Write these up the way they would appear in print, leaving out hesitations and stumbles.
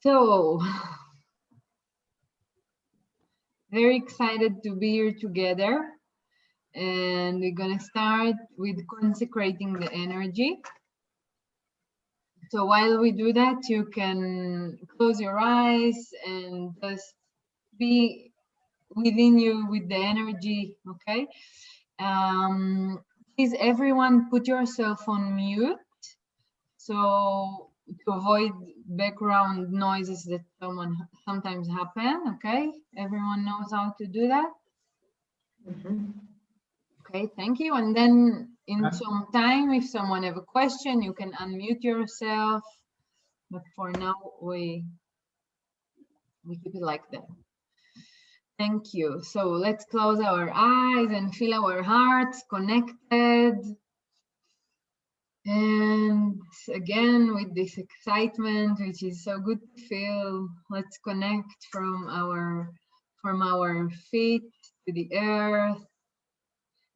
So, very excited to be here together. And we're going to start with consecrating the energy. So while we do that, you can close your eyes and just be within you with the energy, okay? Please, everyone, put yourself on mute. So to avoid background noises that sometimes happen, okay? Everyone knows how to do that? Okay, thank you. And then in some time, if someone have a question, you can unmute yourself. But for now, we keep it like that. Thank you. So let's close our eyes and feel our hearts connected. And again, with this excitement, which is so good to feel, let's connect from our feet to the earth,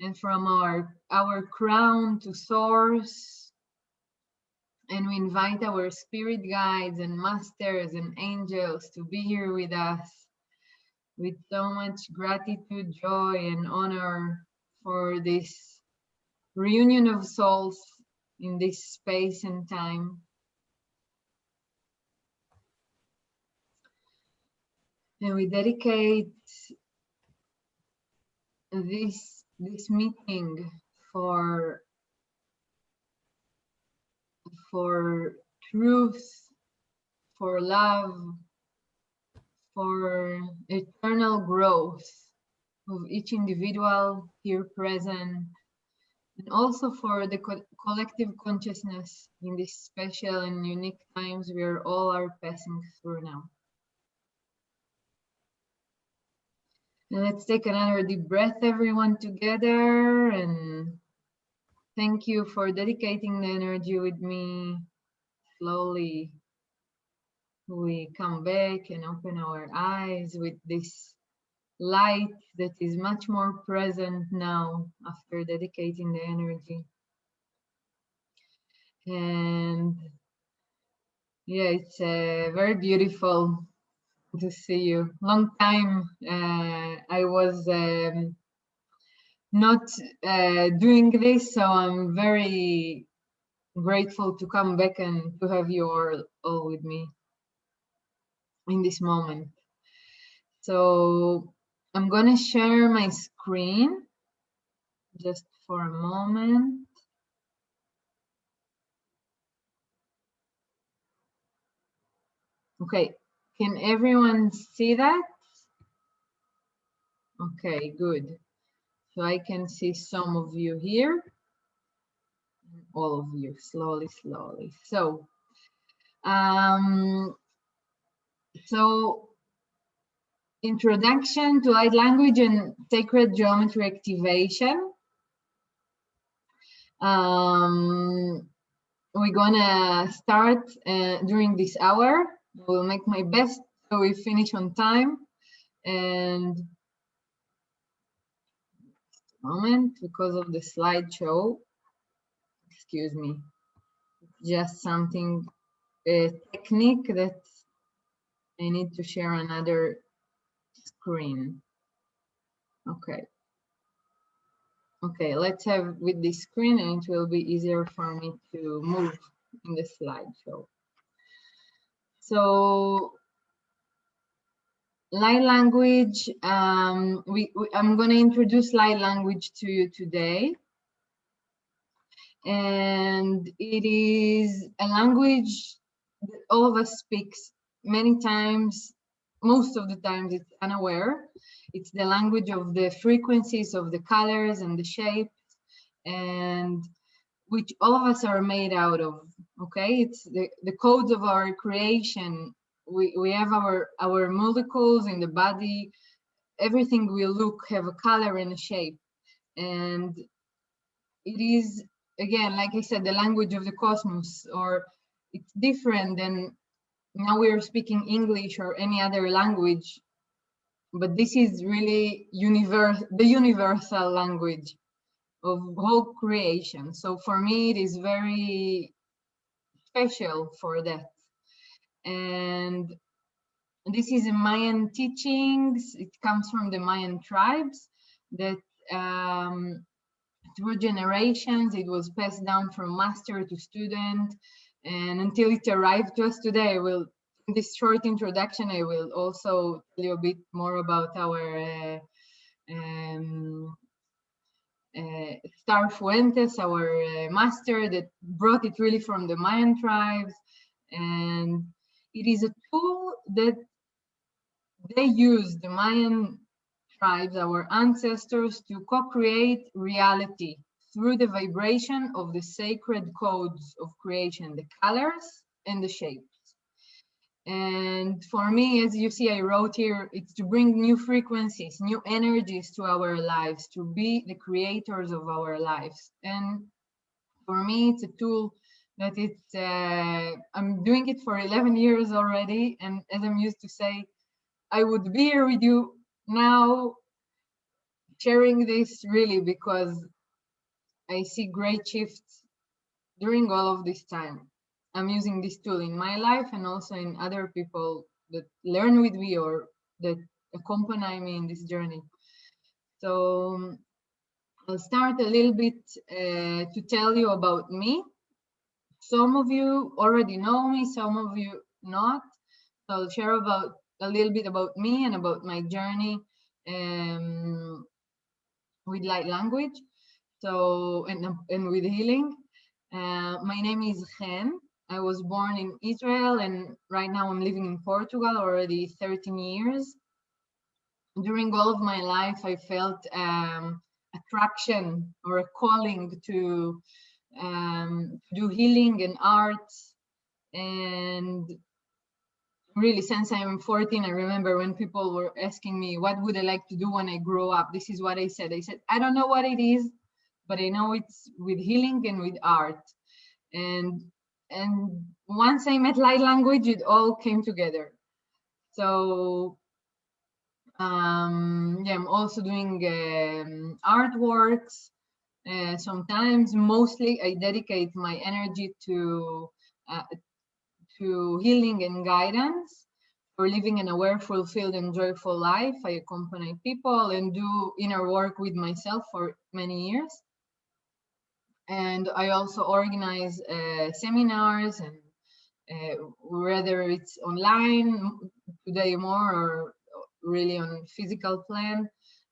and from our crown to source. And we invite our spirit guides and masters and angels to be here with us with so much gratitude, joy, and honor for this reunion of souls in this space and time. And we dedicate this meeting for truth, for love, for eternal growth of each individual here present, and also for the collective consciousness in these special and unique times we all are passing through now. And let's take another deep breath, everyone, together, and thank you for dedicating the energy with me. Slowly we come back and open our eyes with this light that is much more present now after dedicating the energy. And yeah, it's very beautiful to see you. Long time I was not doing this, so I'm very grateful to come back and to have you all with me in this moment. So I'm gonna share my screen just for a moment. Okay, can everyone see that? Okay, good. So I can see some of you here, all of you, slowly. So, introduction to light language and sacred geometry activation. We're gonna start during this hour. I will make my best so we finish on time. And moment, because of the slideshow, excuse me, just something, a technique that I need to share another screen. Okay, let's have with this screen, and it will be easier for me to move in the slideshow. So light language, I'm going to introduce light language to you today. And it is a language that all of us speaks many times. Most of the times it's unaware. It's the language of the frequencies of the colors and the shapes, and which all of us are made out of. Okay, it's the codes of our creation. We have our molecules in the body. Everything we look have a color and a shape, and it is, again, like I said, the language of the cosmos. Or it's different than now we are speaking English or any other language, but this is really the universal language of whole creation. So for me, it is very special for that. And this is a Mayan teachings. It comes from the Mayan tribes that through generations, it was passed down from master to student, and until it arrived to us today. In this short introduction, I will also tell you a bit more about our Star Fuentes, our master that brought it really from the Mayan tribes. And it is a tool that they use, the Mayan tribes, our ancestors, to co-create reality through the vibration of the sacred codes of creation, the colors and the shapes. And for me, as you see, I wrote here, it's to bring new frequencies, new energies to our lives, to be the creators of our lives. And for me, it's a tool that I'm doing it for 11 years already. And as I'm used to say, I would be here with you now sharing this really because I see great shifts during all of this time. I'm using this tool in my life and also in other people that learn with me or that accompany me in this journey. So I'll start a little bit to tell you about me. Some of you already know me, some of you not. So I'll share about a little bit about me and about my journey with light language. So and with healing. My name is Chen. I was born in Israel and right now I'm living in Portugal already 13 years. During all of my life, I felt attraction or a calling to do healing and art. And really, since I'm 14, I remember when people were asking me, what would I like to do when I grow up? This is what I said. I said, I don't know what it is, but I know it's with healing and with art. And once I met light language, it all came together. So yeah, I'm also doing artworks. Sometimes, mostly, I dedicate my energy to healing and guidance for living an aware, fulfilled, and joyful life. I accompany people and do inner work with myself for many years. And I also organize seminars, and whether it's online today more or really on physical plan,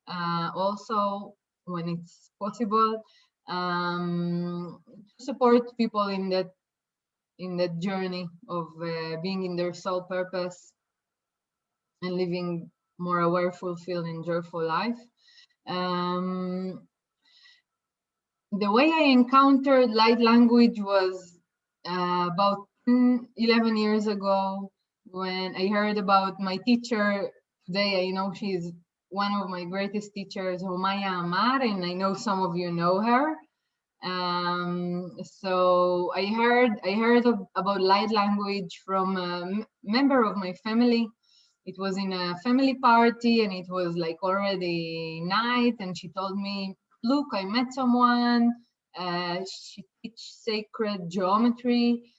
also when it's possible, to support people in that journey of being in their soul purpose and living more aware, fulfilled, and joyful life. The way I encountered light language was about 11 years ago when I heard about my teacher. Today, I know she's one of my greatest teachers, Homaya Amar, and I know some of you know her. So I heard about light language from a member of my family. It was in a family party and it was like already night, and she told me, look, I met someone, she teaches sacred geometry,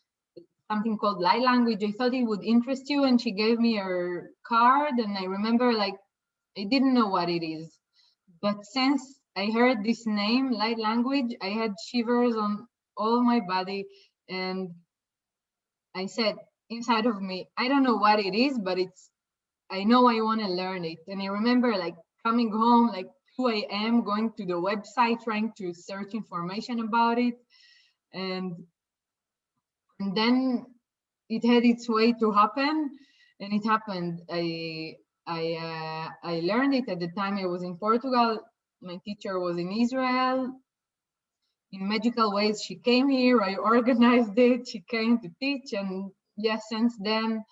something called light language. I thought it would interest you. And she gave me her card, and I remember like I didn't know what it is. But since I heard this name, light language, I had shivers on all my body. And I said inside of me, I don't know what it is, but I know I want to learn it. And I remember like coming home, like 2 a.m., going to the website, trying to search information about it. And then it had its way to happen, and it happened. I learned it at the time I was in Portugal. My teacher was in Israel. In magical ways, she came here. I organized it. She came to teach, and yes, since then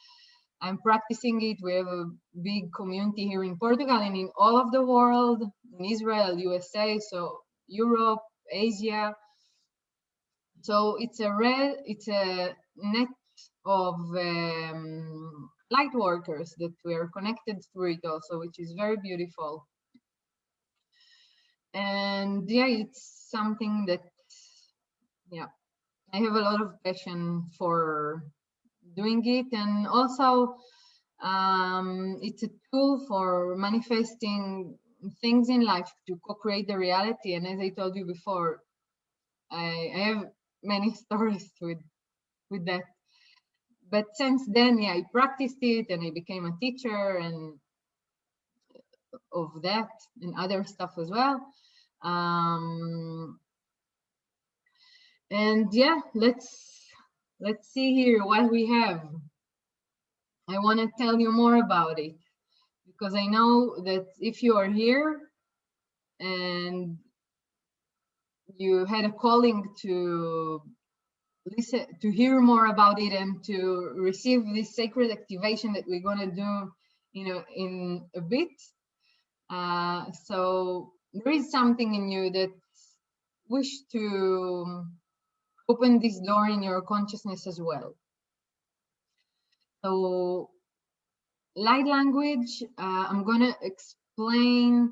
I'm practicing it. We have a big community here in Portugal and in all of the world, in Israel, USA, so Europe, Asia. So it's a net of light workers that we are connected through it also, which is very beautiful. And yeah, it's something that, yeah, I have a lot of passion for doing it. And also it's a tool for manifesting things in life, to co-create the reality. And as I told you before, I have many stories with that. But since then, yeah, I practiced it and I became a teacher and of that and other stuff as well. And yeah, let's see here what we have. I want to tell you more about it because I know that if you are here and you had a calling to listen, to hear more about it, and to receive this sacred activation that we're going to do, in a bit. So there is something in you that wish to open this door in your consciousness as well. So light language, I'm going to explain,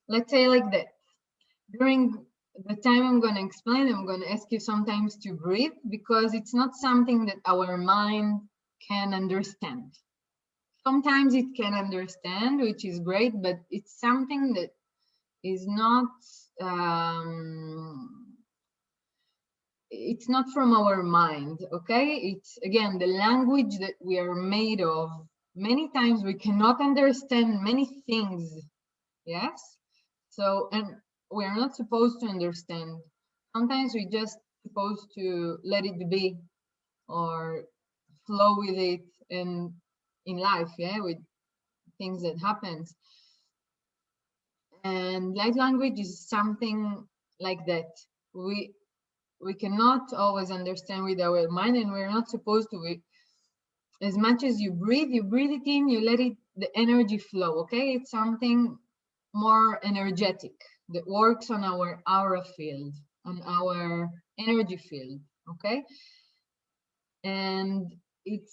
let's say like that. During the time I'm going to explain, I'm going to ask you sometimes to breathe, because it's not something that our mind can understand. Sometimes it can understand, which is great, but it's something that is not, it's not from our mind, okay? It's, again, the language that we are made of. Many times we cannot understand many things, yes? So, and we're not supposed to understand. Sometimes we just supposed to let it be or flow with it, and in life, yeah, with things that happens. And light language is something like that. We cannot always understand with our mind, and we're not supposed to. As much as you breathe it in, you let it, the energy flow, okay? It's something more energetic that works on our aura field, on our energy field, okay? And it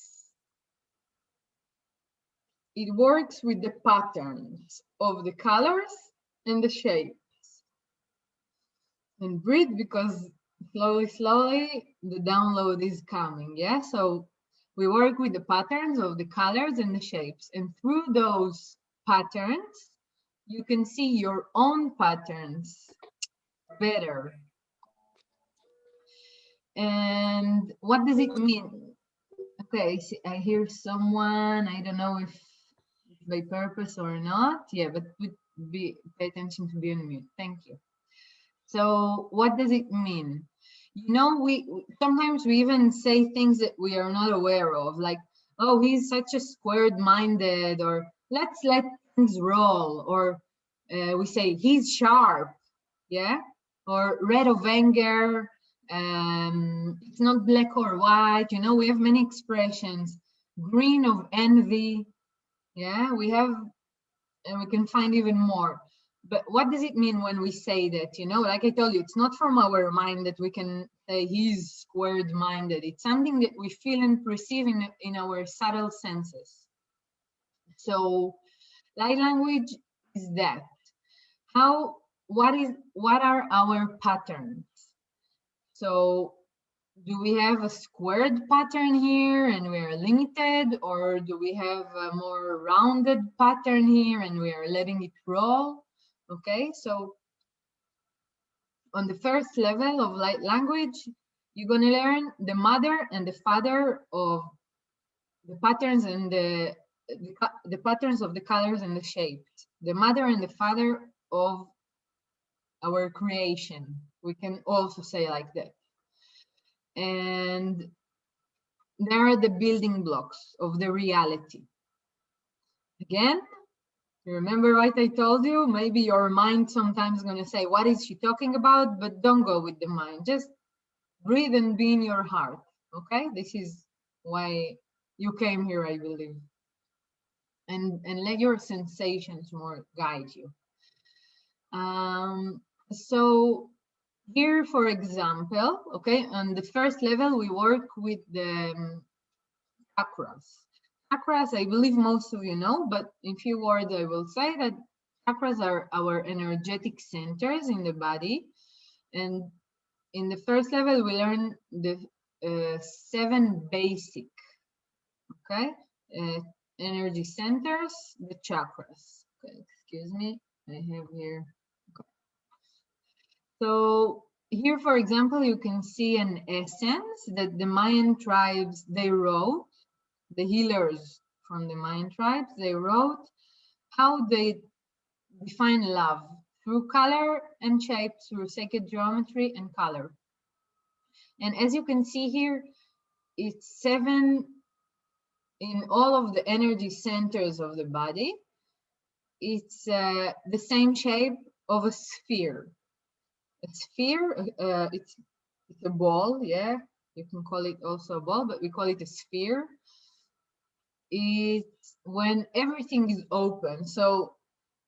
works with the patterns of the colors and the shapes. And breathe, because slowly the download is coming, yeah? So we work with the patterns of the colors and the shapes, and through those patterns you can see your own patterns better. And what does it mean? Okay, I hear someone, I don't know if by purpose or not. Yeah, but pay attention to be on mute. Thank you. So what does it mean? We sometimes we even say things that we are not aware of, like, oh, he's such a squared-minded, or let's let things roll, or we say he's sharp, yeah, or red of anger, it's not black or white. We have many expressions. Green of envy, yeah, we have, and we can find even more. But what does it mean when we say that? Like I told you, it's not from our mind that we can say he's squared-minded. It's something that we feel and perceive in our subtle senses. So light language is that. What are our patterns? So do we have a squared pattern here and we are limited, or do we have a more rounded pattern here and we are letting it roll? Okay, so on the first level of light language, you're going to learn the mother and the father of the patterns and the patterns of the colors and the shapes. The mother and the father of our creation. We can also say like that. And they are the building blocks of the reality. Again, remember what I told you? Maybe your mind sometimes going to say, what is she talking about? But don't go with the mind. Just breathe and be in your heart. Okay? This is why you came here, I believe. And let your sensations more guide you. So here, for example, okay, on the first level, we work with the chakras. Chakras, I believe most of you know, but in few words, I will say that chakras are our energetic centers in the body. And in the first level, we learn the 7 basic Okay, energy centers, the chakras. Okay, excuse me, I have here. Okay. So here, for example, you can see an essence that the Mayan tribes, they wrote, the healers from the Mayan tribes, they wrote how they define love through color and shape, through sacred geometry and color. And as you can see here, it's 7 in all of the energy centers of the body. It's the same shape of a sphere. A sphere, it's a ball, yeah. You can call it also a ball, but we call it a sphere. It's when everything is open. So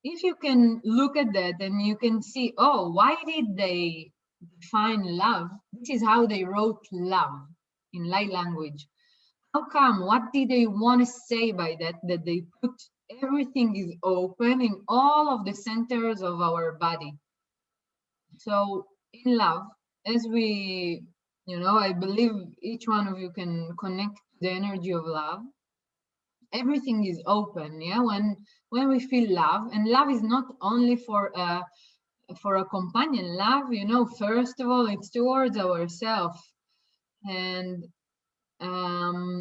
if you can look at that and you can see, oh, why did they define love? This is how they wrote love in light language. How come? What did they want to say by that? That they put everything is open in all of the centers of our body. So in love, as we, I believe each one of you can connect the energy of love. Everything is open, yeah. When we feel love, and love is not only for a companion. Love, first of all, it's towards ourselves, and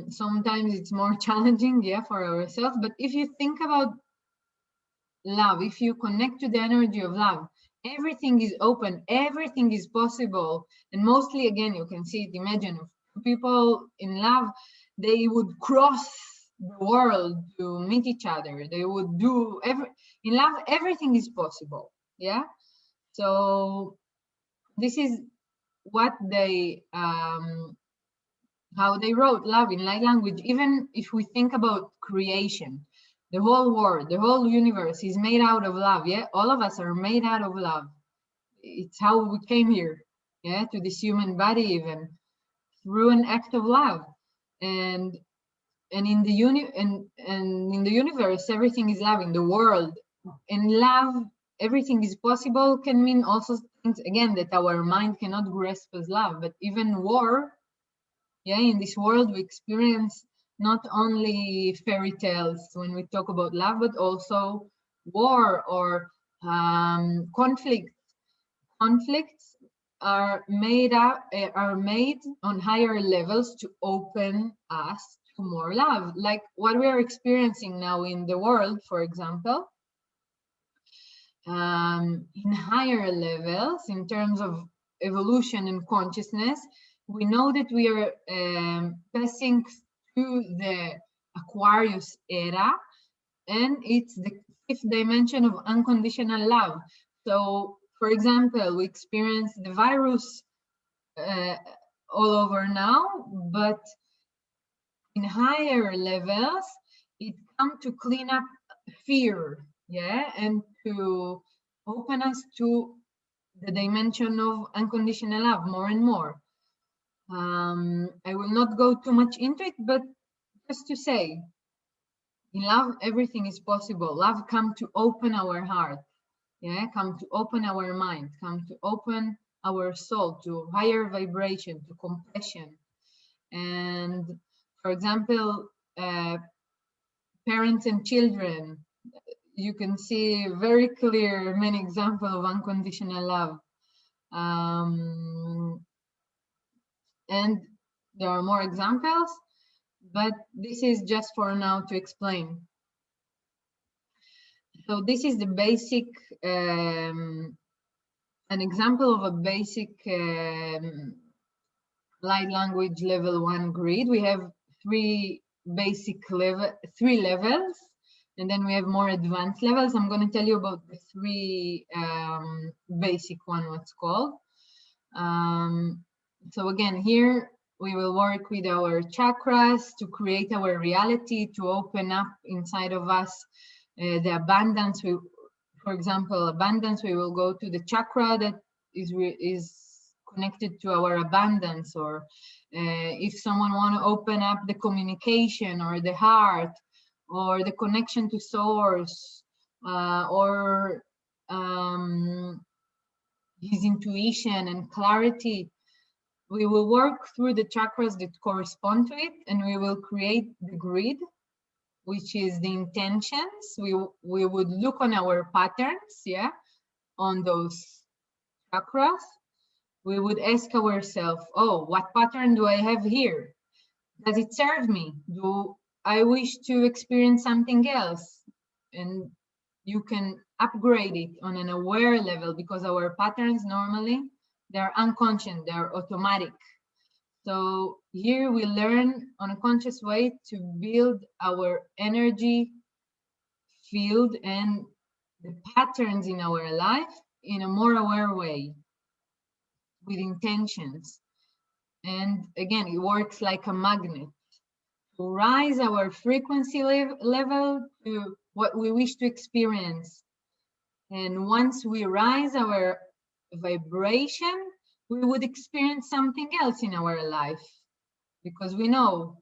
sometimes it's more challenging, yeah, for ourselves. But if you think about love, if you connect to the energy of love, everything is open, everything is possible. And mostly, again, you can see it, imagine people in love, they would cross the world to meet each other. They would do in love, everything is possible, yeah. So this is what they how they wrote love in light language. Even if we think about creation, the whole world, the whole universe is made out of love, yeah. All of us are made out of love. It's how we came here, yeah, to this human body, even through an act of love. And in the and in the universe, everything is love. In the world, in love, everything is possible can mean also things, again, that our mind cannot grasp as love. But even war, yeah, in this world we experience not only fairy tales when we talk about love, but also war or conflict. Conflicts are made on higher levels to open us to more love, like what we are experiencing now in the world, for example. In higher levels, in terms of evolution and consciousness, we know that we are passing through the Aquarius era, and it's the 5th dimension of unconditional love. So, for example, we experience the virus all over now, but in higher levels, it comes to clean up fear, yeah, and to open us to the dimension of unconditional love more and more. I will not go too much into it, but just to say, in love, everything is possible. Love comes to open our heart, yeah, come to open our mind, come to open our soul to higher vibration, to compassion. And for example, parents and children, you can see very clear many examples of unconditional love. And there are more examples, but this is just for now to explain. So this is the basic, an example of a basic light language level 1 grid. We have three levels, and then we have more advanced levels. I'm going to tell you about the three basic one, what's called. So again, here we will work with our chakras to create our reality, to open up inside of us the abundance. For example, abundance, we will go to the chakra that is connected to our abundance, or if someone want to open up the communication or the heart or the connection to source, or his intuition and clarity, We will work through the chakras that correspond to it, and we will create the grid, which is the intentions. We would look on our patterns, yeah, on those chakras. We would ask ourselves, oh, what pattern do I have here? Does it serve me? Do I wish to experience something else? And you can upgrade it on an aware level, because our patterns normally, they're unconscious, they're automatic. So here we learn on a conscious way to build our energy field and the patterns in our life in a more aware way with intentions. And again, it works like a magnet to rise our frequency level to what we wish to experience. And once we rise our vibration, we would experience something else in our life, because we know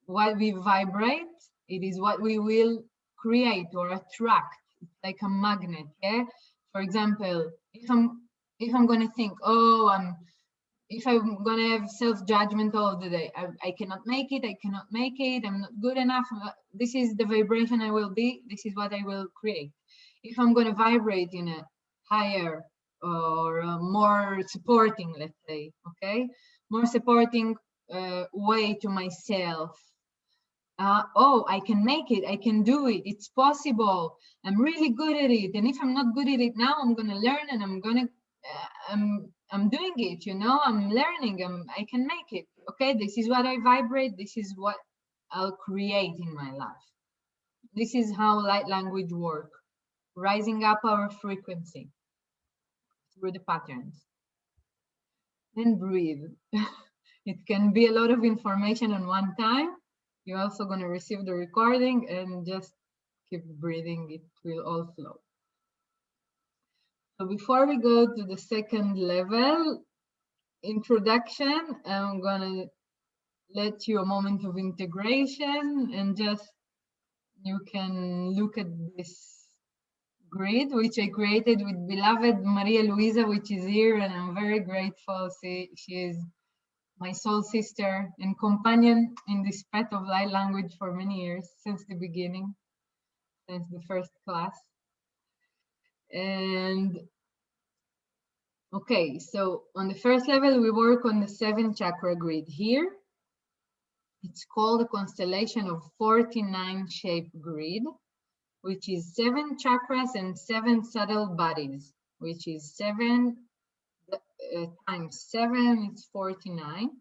what we vibrate, it is what we will create or attract. It's like a magnet. Yeah. For example, if I'm going to think, oh, if I'm going to have self-judgment all the day, I cannot make it, I'm not good enough, this is the vibration I will be, this is what I will create. If I'm going to vibrate in a higher or a more supporting, let's say, okay, more supporting way to myself, oh, I can make it, I can do it, it's possible, I'm really good at it, and if I'm not good at it now, I'm going to learn, and I'm going to I'm doing it, you know, I'm learning, I can make it. Okay, this is what I vibrate, this is what I'll create in my life. This is how light language work, rising up our frequency through the patterns. And breathe. It can be a lot of information on one time. You're also going to receive the recording, and just keep breathing, it will all flow. So before we go to the second level introduction, I'm gonna let you a moment of integration, and just you can look at this grid which I created with beloved Maria Luisa, which is here, and I'm very grateful. She is my soul sister and companion in this path of light language for many years, since the beginning, since the first class. And okay, so on the first level, we work on the 7 chakra grid here. It's called a constellation of 49 shape grid, which is 7 chakras and 7 subtle bodies, which is 7 times 7, it's 49.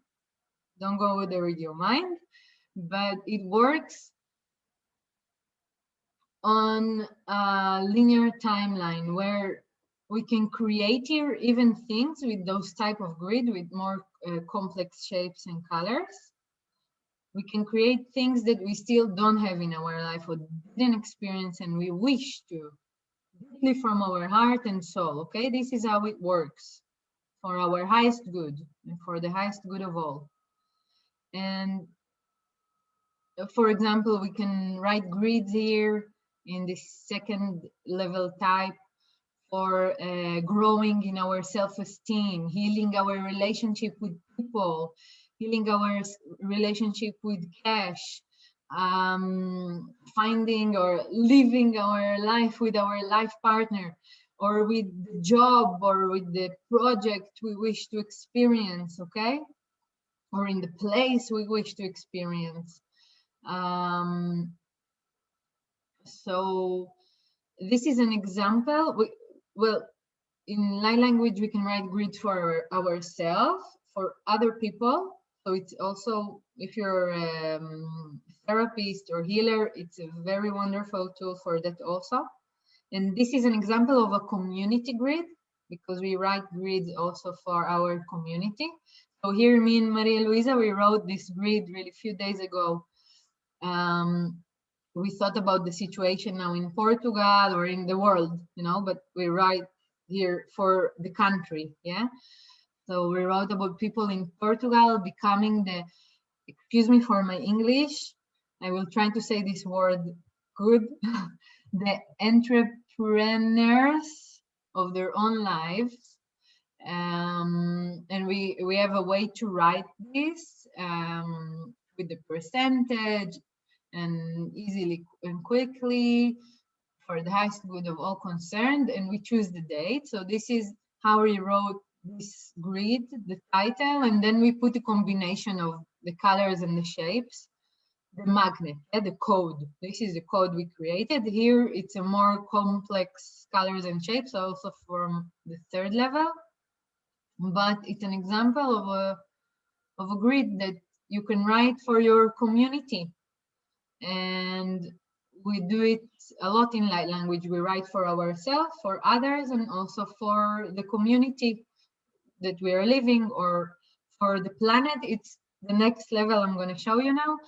Don't go there with your mind, but it works on a linear timeline where we can create here even things with those type of grid with more complex shapes and colors. We can create things that we still don't have in our life or didn't experience, and we wish to, deeply from our heart and soul. Okay, this is how it works for our highest good and for the highest good of all. And for example, we can write grids here in this second level type for growing in our self-esteem, healing our relationship with people, healing our relationship with cash, finding or living our life with our life partner, or with the job, or with the project we wish to experience, okay? Or in the place we wish to experience. So this is an example. Well, in light language, we can write grids for ourselves, for other people. So it's also, if you're a therapist or healer, it's a very wonderful tool for that also. And this is an example of a community grid, because we write grids also for our community. So here, me and Maria Luisa, we wrote this grid really a few days ago. We thought about the situation now in Portugal or in the world, you know, but we write here for the country, yeah? So we wrote about people in Portugal becoming the, excuse me for my English, I will try to say this word good, the entrepreneurs of their own lives, And we have a way to write this with the percentage and easily and quickly for the highest good of all concerned, and we choose the date. So this is how we wrote this grid, the title, and then we put a combination of the colors and the shapes. The magnet, the code. This is the code we created. Here it's a more complex colors and shapes, also from the third level. But it's an example of a grid that you can write for your community. And we do it a lot in light language. We write for ourselves, for others, and also for the community that we are living, or for the planet. It's the next level I'm going to show you now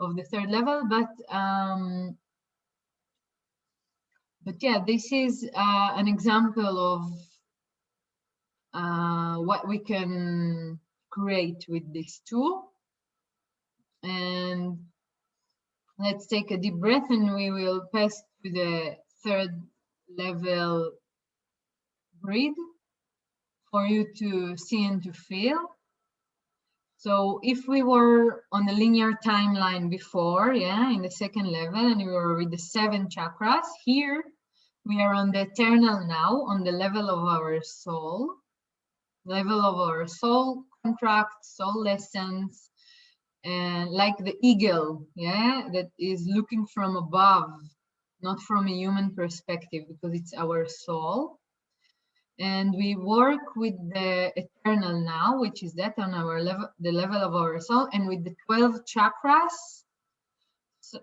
of the third level. But yeah, this is an example of what we can create with this tool. And let's take a deep breath, and we will pass to the third level grid for you to see and to feel. So if we were on a linear timeline before, yeah, in the second level, and we were with the 7 chakras, here we are on the eternal now, on the level of our soul, contracts, soul lessons, and like the eagle, yeah, that is looking from above, not from a human perspective, because it's our soul. And we work with the eternal now, which is that on our level, the level of our soul, and with the 12 chakras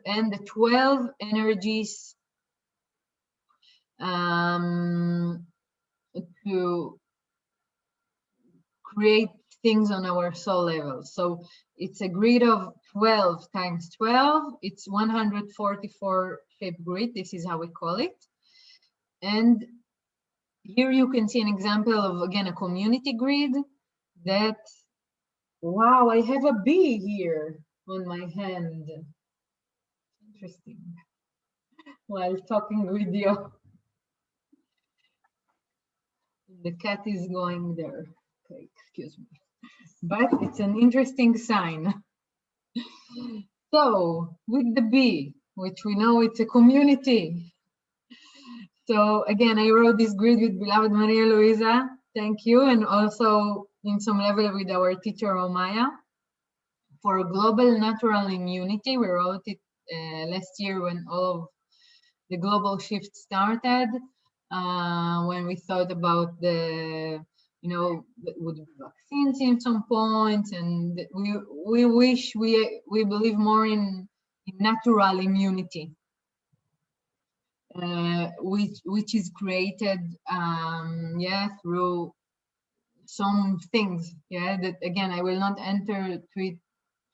and the 12 energies to create things on our soul level. So it's a grid of 12 times 12. It's 144 shape grid. This is how we call it. And here you can see an example of, again, a community grid that, wow, I have a bee here on my hand. Interesting. While talking with you. The cat is going there. Okay, excuse me. But it's an interesting sign. So with the bee, which we know it's a community. So again, I wrote this grid with beloved Maria Luisa. Thank you. And also in some level with our teacher, Omaya. For global natural immunity, we wrote it last year when all of the global shift started, when we thought about the, you know, would be vaccines in some point, and we wish we believe more in natural immunity, which is created, yeah, through some things, yeah, that again I will not enter to it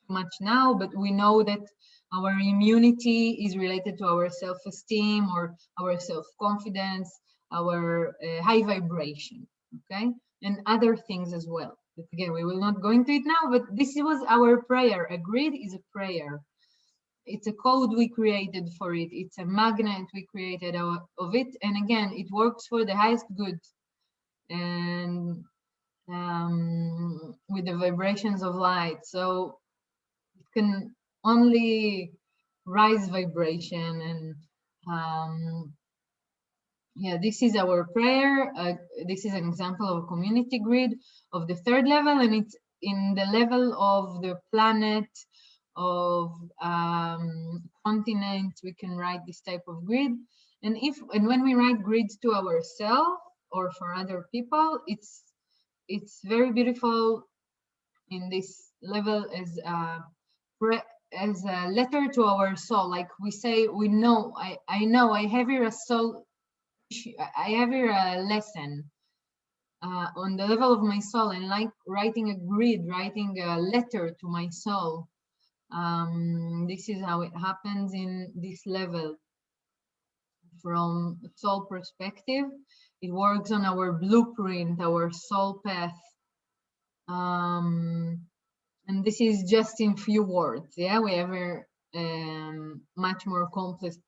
much now, but we know that our immunity is related to our self-esteem or our self-confidence, our high vibration, okay, and other things as well. But again, we will not go into it now, but this was our prayer. A grid is a prayer. It's a code we created for it. It's a magnet we created of it. And again, it works for the highest good. And with the vibrations of light. So it can only rise vibration. And yeah, this is our prayer. This is an example of a community grid of the third level, and it's in the level of the planet, of continents. We can write this type of grid. And when we write grids to ourselves or for other people, it's very beautiful in this level as a letter to our soul. Like we say, we know, I know, I have here a soul, I have here a lesson on the level of my soul, and like writing a grid, writing a letter to my soul. This is how it happens in this level. From soul perspective, it works on our blueprint, our soul path. And this is just in few words. Yeah, we have much more complex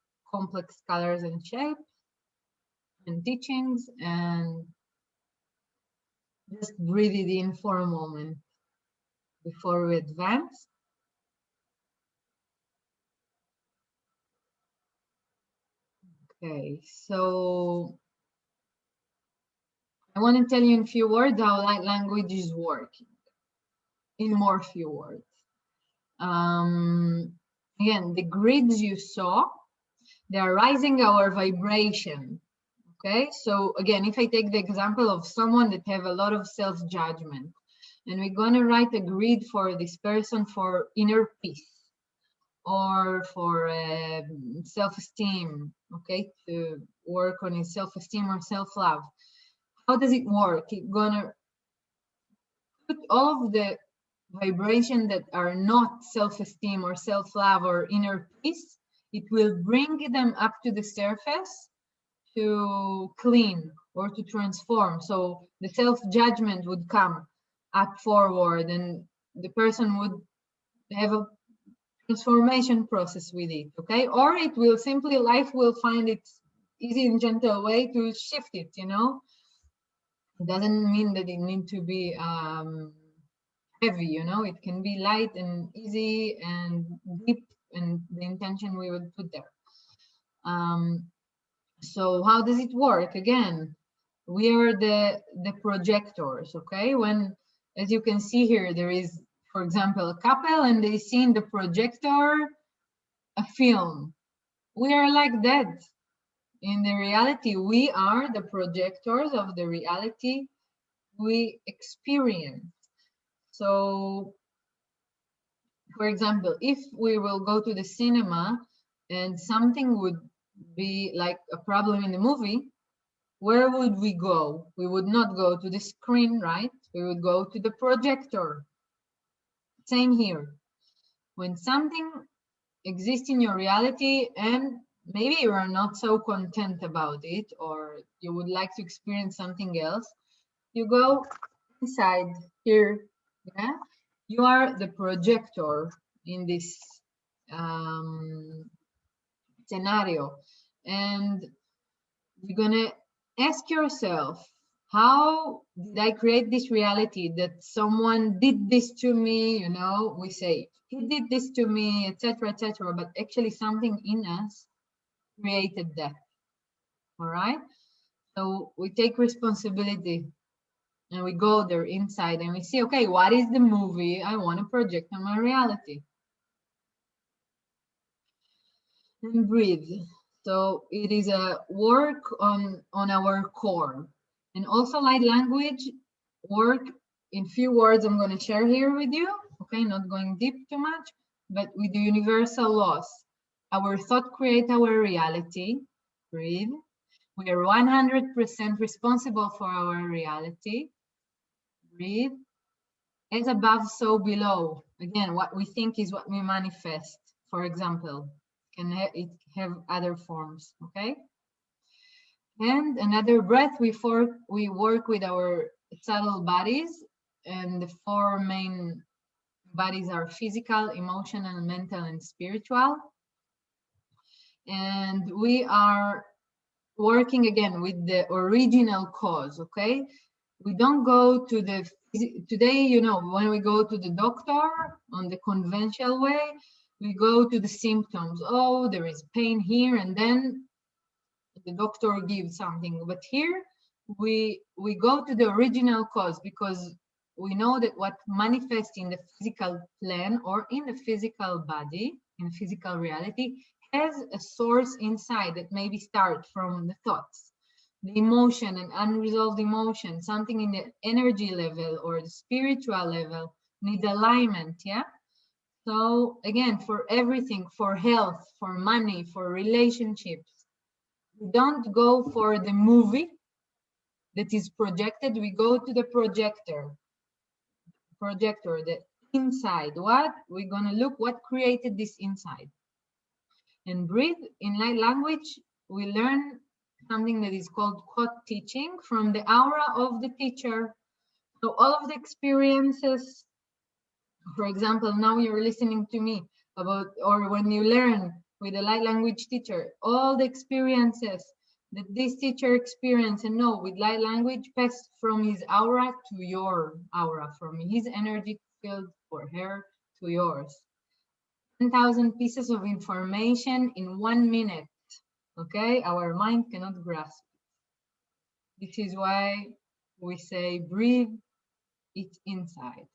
colors and shapes and teachings. And Just breathe it in for a moment before we advance. Okay, so I want to tell you in few words how light language is working, in more few words. Again, the grids you saw, they are rising our vibration. Okay, so again, if I take the example of someone that have a lot of self-judgment, and we're going to write a grid for this person for inner peace or for self-esteem, okay, to work on his self-esteem or self-love. How does it work? It's going to put all of the vibration that are not self-esteem or self-love or inner peace, it will bring them up to the surface to clean or to transform. So the self-judgment would come up forward and the person would have a transformation process with it, okay? Or it will simply, life will find its easy and gentle way to shift it, you know? It doesn't mean that it needs to be heavy, you know? It can be light and easy and deep, and the intention we would put there. So how does it work? Again, we are the projectors, okay? When, as you can see here, there is, for example, a couple and they see in the projector a film. We are like that. In the reality, we are the projectors of the reality we experience. So, for example, if we will go to the cinema and something would be like a problem in the movie, where would we go? We would not go to the screen, right? We would go to the projector. Same here. When something exists in your reality and maybe you are not so content about it, or you would like to experience something else, you go inside here. Yeah, you are the projector in this scenario, and you're gonna ask yourself, how did I create this reality that someone did this to me? You know, we say he did this to me, etc., etc., but actually something in us created that. All right, so we take responsibility and we go there inside and we see, okay, what is the movie I want to project on my reality? And breathe. So it is a work on our core, and also light language work in few words I'm going to share here with you. Okay, not going deep too much, but with the universal laws. Our thought create our reality. Breathe. We are 100% responsible for our reality. Breathe. As above, so below. Again, what we think is what we manifest. For example, it have other forms, okay? And another breath, we work with our subtle bodies, and the four main bodies are physical, emotional, mental, and spiritual. And we are working again with the original cause, okay? We don't go to the, today, you know, when we go to the doctor on the conventional way, we go to the symptoms. Oh, there is pain here, and then the doctor gives something. But here we go to the original cause, because we know that what manifests in the physical plane or in the physical body, in physical reality, has a source inside that maybe start from the thoughts, the emotion and unresolved emotion, something in the energy level or the spiritual level need alignment. Yeah. So again, for everything, for health, for money, for relationships, we don't go for the movie that is projected, we go to the projector, the inside. What we're gonna look, what created this inside. And breathe. In light language, we learn something that is called code teaching from the aura of the teacher. So all of the experiences, for example, now you're listening to me about, or when you learn with a light language teacher, all the experiences that this teacher experienced and know with light language passed from his aura to your aura, from his energy field for her to yours. 10,000 pieces of information in 1 minute. Okay, our mind cannot grasp. This is why we say breathe it inside.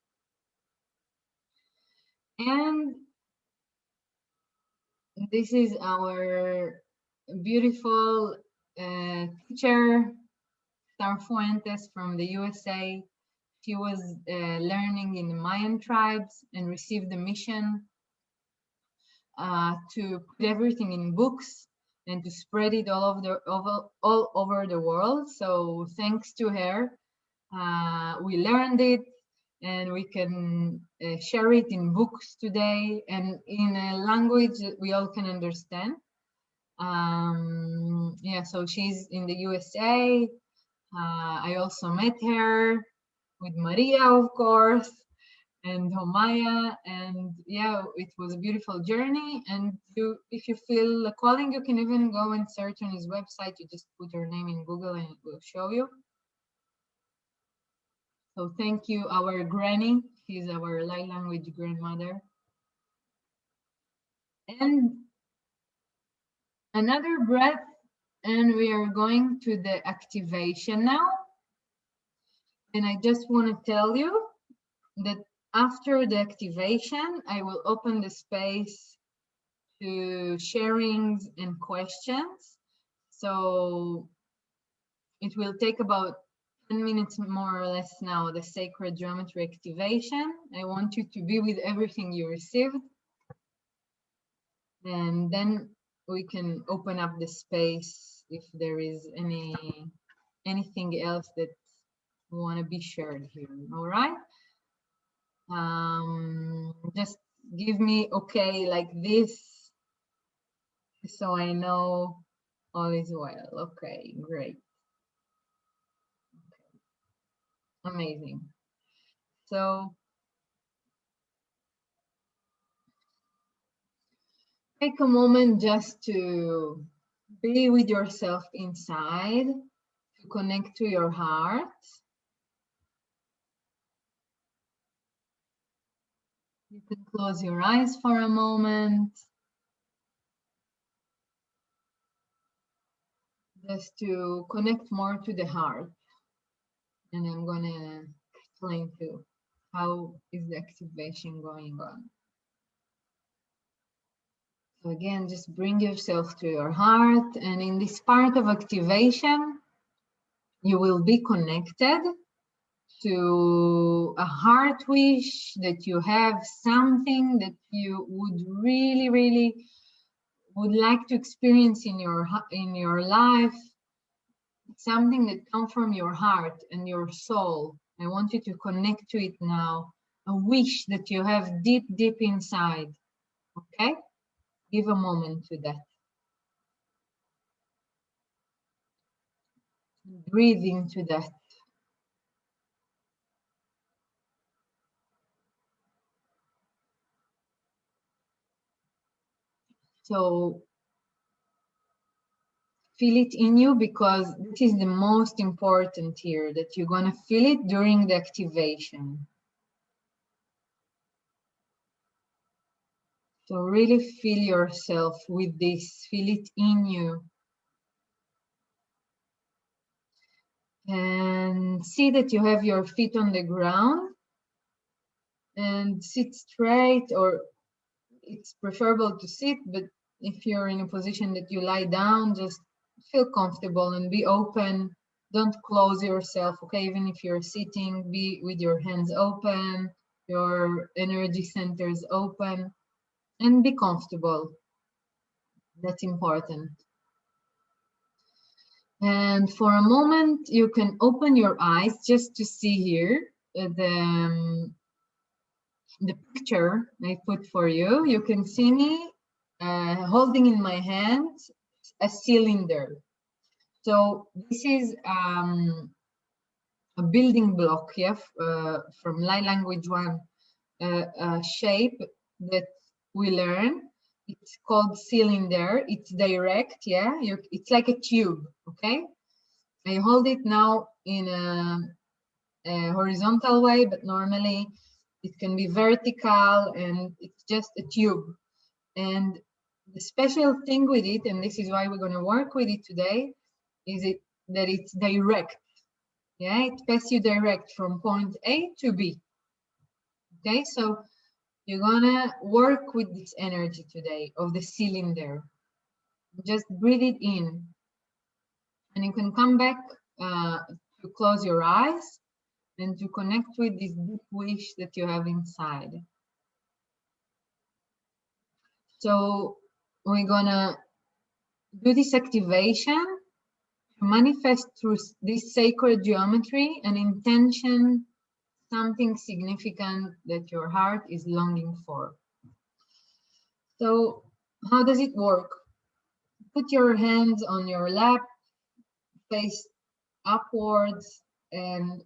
And this is our beautiful teacher, Star Fuentes from the USA. She was learning in the Mayan tribes and received the mission to put everything in books and to spread it all over the world. So thanks to her, we learned it, and we can share it in books today and in a language that we all can understand. Yeah, so she's in the USA. I also met her with Maria, of course, and Homaya, and yeah, it was a beautiful journey. And if you feel a calling, you can even go and search on his website. You just put your name in Google and it will show you. So thank you, our granny. She's our light language grandmother. And another breath, and we are going to the activation now. And I just want to tell you that after the activation, I will open the space to sharings and questions. So it will take about 10 minutes more or less now, the sacred geometry activation. I want you to be with everything you received. And then we can open up the space if there is anything else that want to be shared here. All right. Just give me okay like this so I know all is well. Okay, great. Okay. Amazing. So take a moment just to be with yourself inside, to connect to your heart. You can close your eyes for a moment. Just to connect more to the heart. And I'm gonna explain to how is the activation going on. So again, just bring yourself to your heart, and in this part of activation, you will be connected to a heart wish that you have, something that you would really would like to experience in your life, something that comes from your heart and your soul. I want you to connect to it now, a wish that you have deep inside. Okay, give a moment to that. Breathe into that. So feel it in you, because this is the most important here, that you're going to feel it during the activation. So really feel yourself with this, feel it in you. And see that you have your feet on the ground and sit straight, or it's preferable to sit, but if you're in a position that you lie down, just feel comfortable and be open. Don't close yourself, okay? Even if you're sitting, be with your hands open, your energy centers open, and be comfortable. That's important. And for a moment, you can open your eyes just to see here the picture I put for you. You can see me holding in my hand a cylinder. So this is a building block, yeah, from Light Language 1, shape that we learn. It's called cylinder. It's direct, yeah. It's like a tube, okay? I hold it now in a horizontal way, but normally it can be vertical, and it's just a tube. And the special thing with it, and this is why we're going to work with it today, is that it's direct. Yeah, it passes you direct from point A to B. Okay, so you're gonna work with this energy today of the cylinder. Just breathe it in, and you can come back to close your eyes and to connect with this deep wish that you have inside. So we're gonna do this activation to manifest through this sacred geometry an intention, something significant that your heart is longing for. So how does it work? Put your hands on your lap, face upwards, and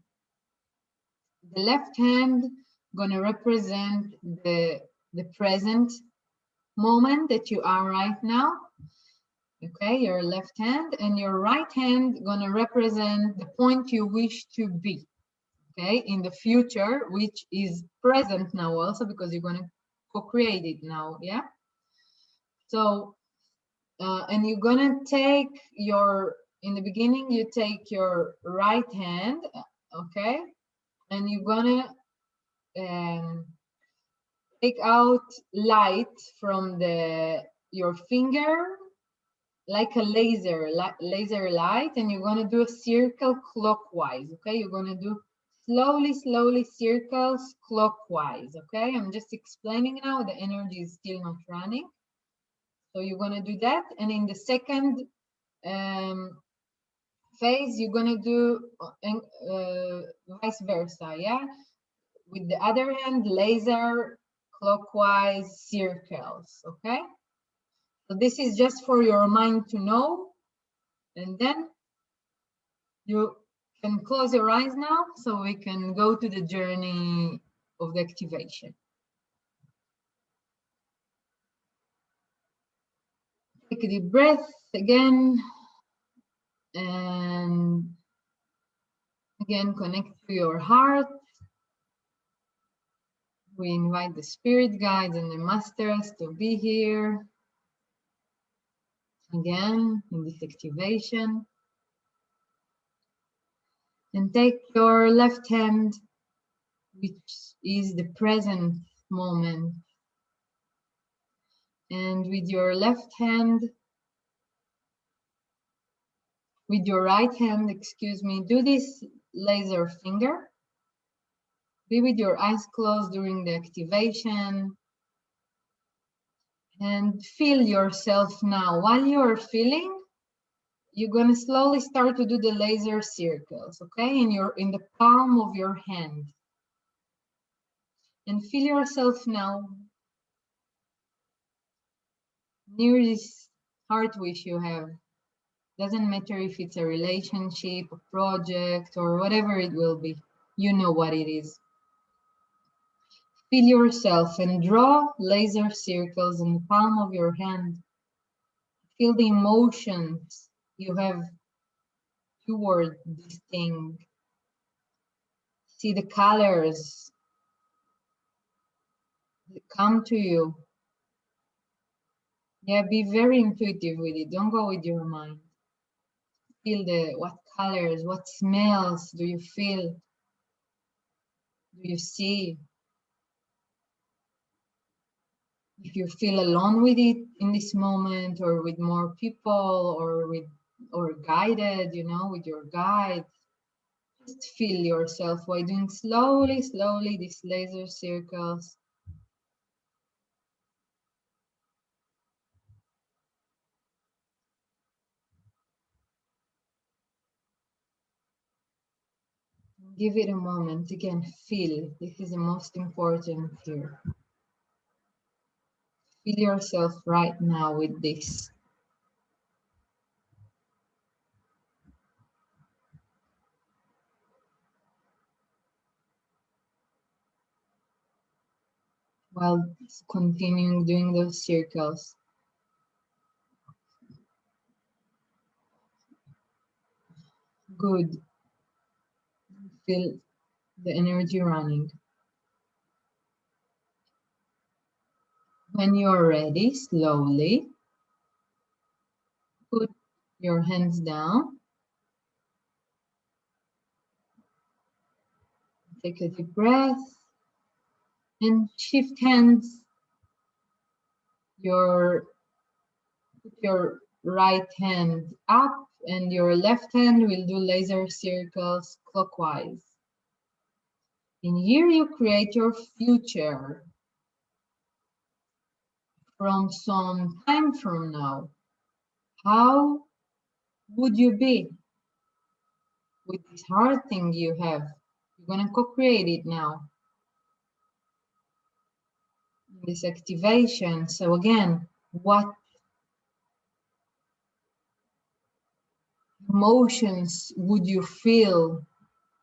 the left hand gonna represent the present moment that you are right now. Okay, your left hand, and your right hand gonna represent the point you wish to be, okay, in the future, which is present now also, because you're gonna co-create it now, yeah? So, and you're gonna take in the beginning, you take your right hand, okay? And you're gonna take out light from your finger, like a laser light, and you're gonna do a circle clockwise, okay? You're gonna do slowly circles clockwise, okay? I'm just explaining now, the energy is still not running. So you're gonna do that, and in the second phase, you're gonna do vice versa, yeah? With the other hand, laser clockwise circles, okay? So this is just for your mind to know, and then you can close your eyes now so we can go to the journey of the activation. Take a deep breath again, and again connect to your heart. We invite the spirit guides and the masters to be here again in this activation. And take your left hand, which is the present moment, and with your left hand, with your right hand, excuse me, do this laser finger. Be with your eyes closed during the activation, and feel yourself now. While you're feeling, you're gonna slowly start to do the laser circles, okay? In the palm of your hand. And feel yourself now near this heart wish you have. Doesn't matter if it's a relationship, a project, or whatever it will be. You know what it is. Feel yourself and draw laser circles in the palm of your hand. Feel the emotions you have toward this thing. See the colors that come to you. Yeah, be very intuitive with it. Don't go with your mind. Feel what colors, what smells do you feel? Do you see? If you feel alone with it in this moment, or with more people, or guided, you know, with your guide, just feel yourself while doing slowly these laser circles. Give it a moment. Again, feel. This is the most important here. Feel yourself right now with this. While continuing doing those circles. Good. Feel the energy running. When you're ready, slowly put your hands down. Take a deep breath and shift hands. Put your right hand up and your left hand will do laser circles clockwise. And here you create your future from some time from now. How would you be with this hard thing you have? You're gonna co-create it now. This activation. So again, what emotions would you feel?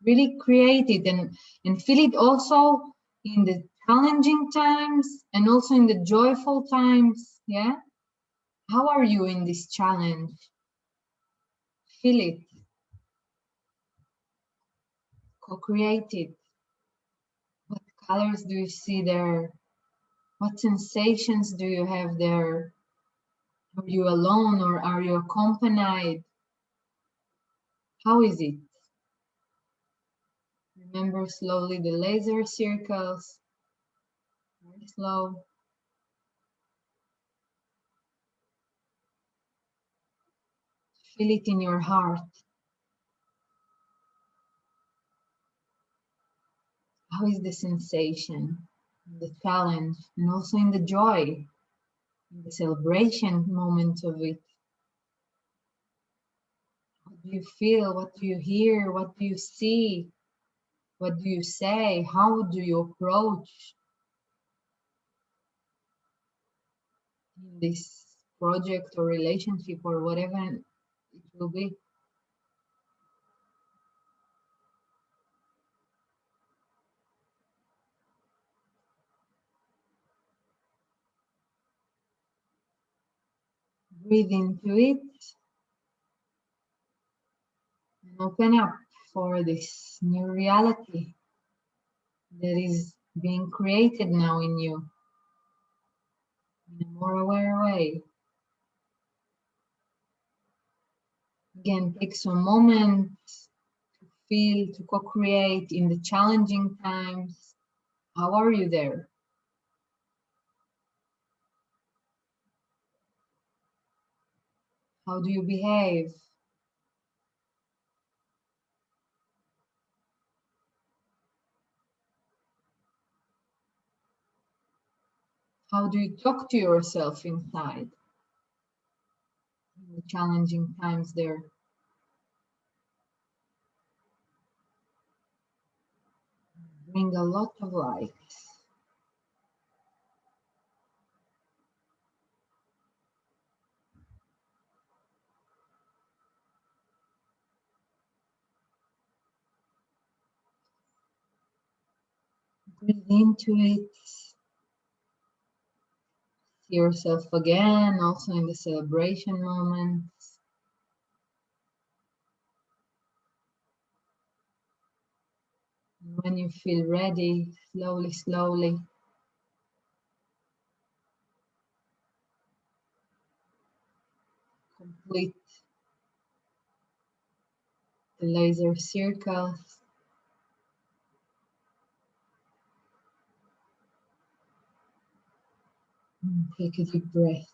Really create it and feel it also in the challenging times and also in the joyful times. Yeah. How are you in this challenge? Feel it. Co-create it. What colors do you see there? What sensations do you have there? Are you alone or are you accompanied? How is it? Remember slowly the laser circles. Very slow. Feel it in your heart. How is the sensation, the challenge, and also in the joy, in the celebration moment of it? What do you feel? What do you hear? What do you see? What do you say? How do you approach in this project or relationship or whatever it will be? Breathe into it and open up for this new reality that is being created now in you in a more aware way. Again, take some moments to feel, to co-create in the challenging times. How are you there? How do you behave? How do you talk to yourself inside in the challenging times there? Bring a lot of light. Breathe into it. See yourself again, also in the celebration moments. When you feel ready, slowly, slowly, complete the laser circles. And take a deep breath.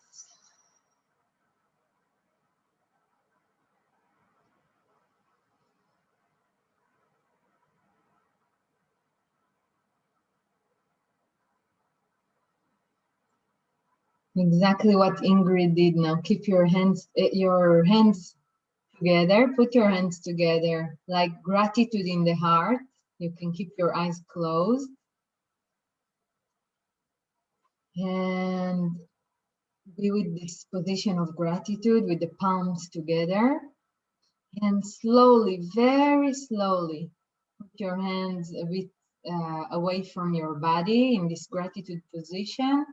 Exactly what Ingrid did now. Keep your hands together. Put your hands together like gratitude in the heart. You can keep your eyes closed. And be with this position of gratitude with the palms together. And slowly, very slowly, put your hands a bit away from your body in this gratitude position.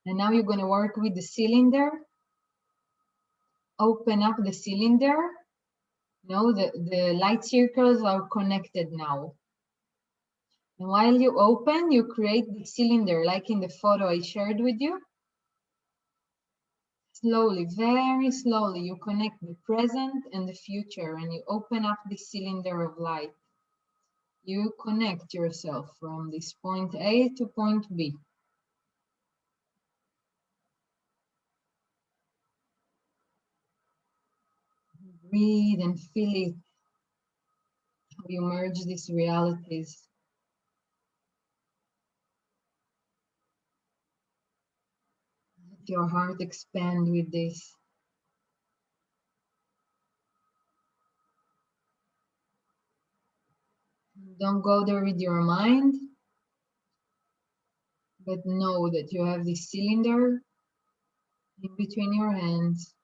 And now you're going to work with the cylinder. Open up the cylinder No, the light circles are connected now. And while you open, you create the cylinder, like in the photo I shared with you. Slowly, very slowly, you connect the present and the future, and you open up the cylinder of light. You connect yourself from this point A to point B. Breathe and feel it, how you merge these realities. Let your heart expand with this. Don't go there with your mind, but know that you have this cylinder in between your hands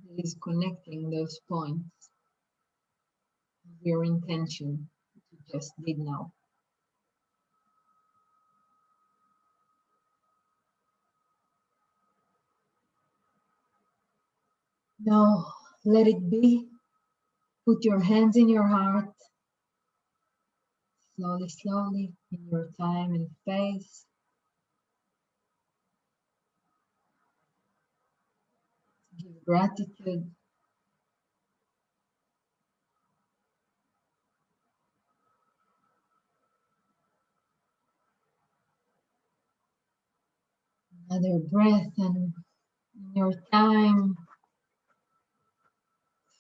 that is connecting those points of your intention that you just did now. Now, let it be. Put your hands in your heart, slowly, slowly, in your time and space. Give gratitude. Another breath, and in your time,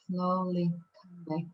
slowly come back.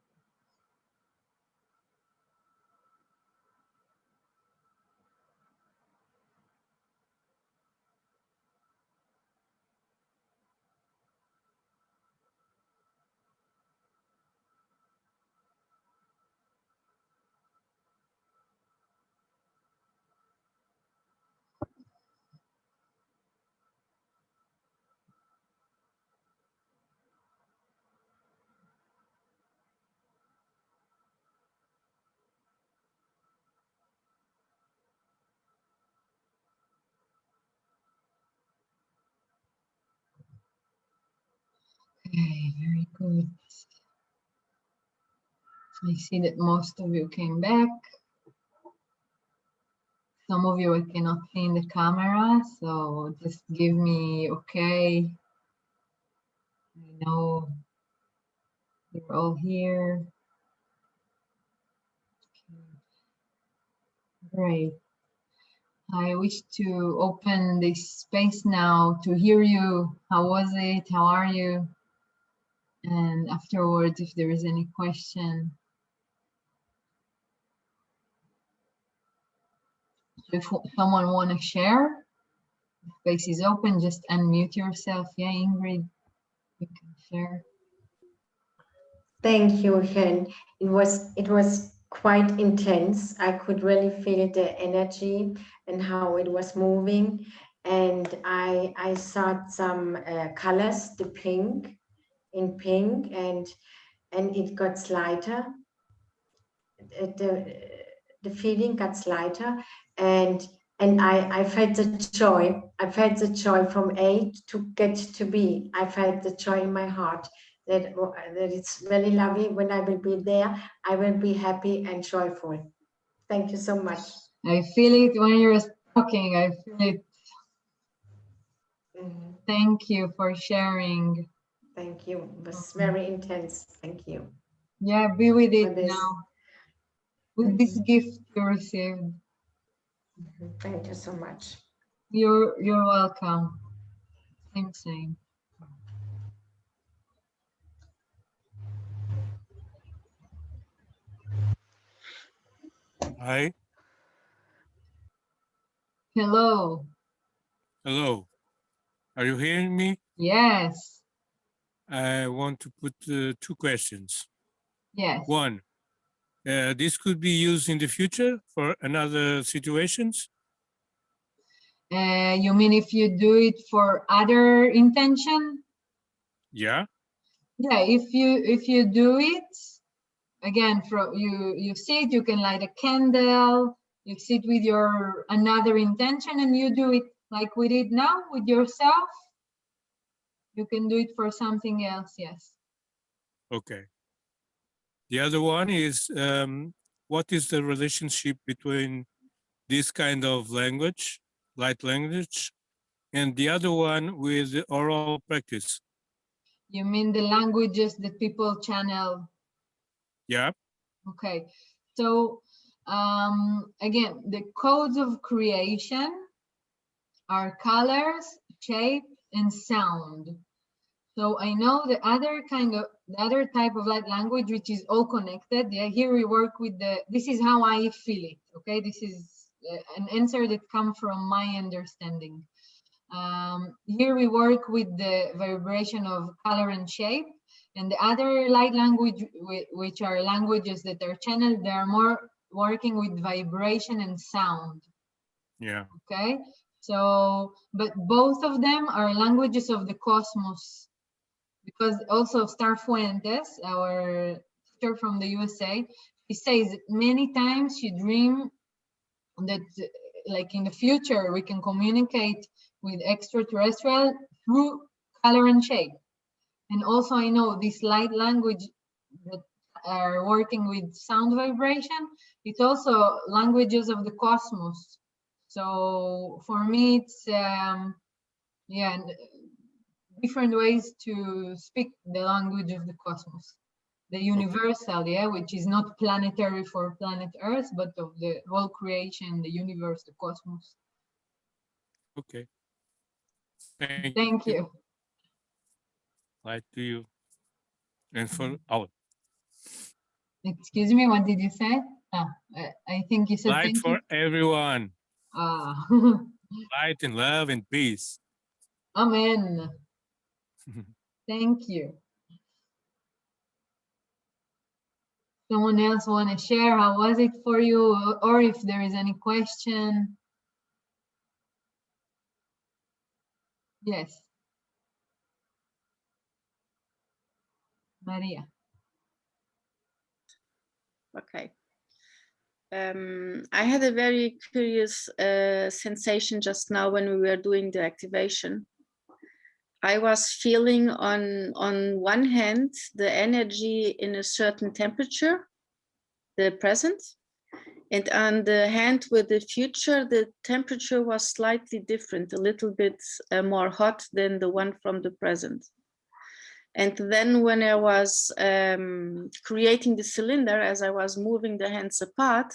Okay, very good. I see that most of you came back. Some of you I cannot see in the camera, so just give me okay. I know you're all here. Great. I wish to open this space now to hear you. How was it? How are you? And afterwards, if there is any question. If someone want to share, the space is open, just unmute yourself. Yeah, Ingrid, you can share. Thank you, Hen. It was quite intense. I could really feel the energy and how it was moving. And I saw some colors, the pink, in pink, and it got lighter. The feeling got lighter, and I felt the joy. I felt the joy from A to get to B. I felt the joy in my heart that it's really lovely. When I will be there, I will be happy and joyful. Thank you so much. I feel it when you're talking. I feel it. Thank you for sharing. Thank you. It was very intense. Thank you. Yeah, be with it now. With this gift you received. Thank you so much. You're welcome. Same. Hi. Hello. Hello. Are you hearing me? Yes. I want to put two questions. Yes. One, this could be used in the future for another situations? You mean if you do it for other intention? Yeah. Yeah, if you do it, again, you sit, you can light a candle, you sit with your another intention and you do it like we did now with yourself. You can do it for something else, yes. Okay. The other one is what is the relationship between this kind of language, light language, and the other one with the oral practice? You mean the languages that people channel? Yeah. Okay. So again, the codes of creation are colors, shape, and sound. So I know the other type of light language, which is all connected. Yeah, here we work with this is how I feel it. Okay, this is an answer that comes from my understanding. Here we work with the vibration of color and shape, and the other light language, which are languages that are channeled, they are more working with vibration and sound. Yeah. Okay, so but both of them are languages of the cosmos, because also Star Fuentes, our teacher from the USA, he says many times she dream that like in the future we can communicate with extraterrestrial through color and shape. And also I know this light language that are working with sound vibration, it's also languages of the cosmos. So for me it's yeah, different ways to speak the language of the cosmos, the universal, yeah, which is not planetary for planet Earth, but of the whole creation, the universe, the cosmos. Okay. Thank you. Light to you. And for all. Excuse me, what did you say? I think you said Light thank for you. everyone. Ah, Light and love and peace. amen. Thank you. Someone else want to share? How was it for you? Or if there is any question? Yes. Maria. Okay. I had a very curious sensation just now when we were doing the activation. I was feeling on one hand the energy in a certain temperature, the present, and on the hand with the future, the temperature was slightly different, a little bit more hot than the one from the present. And then when I was creating the cylinder, as I was moving the hands apart,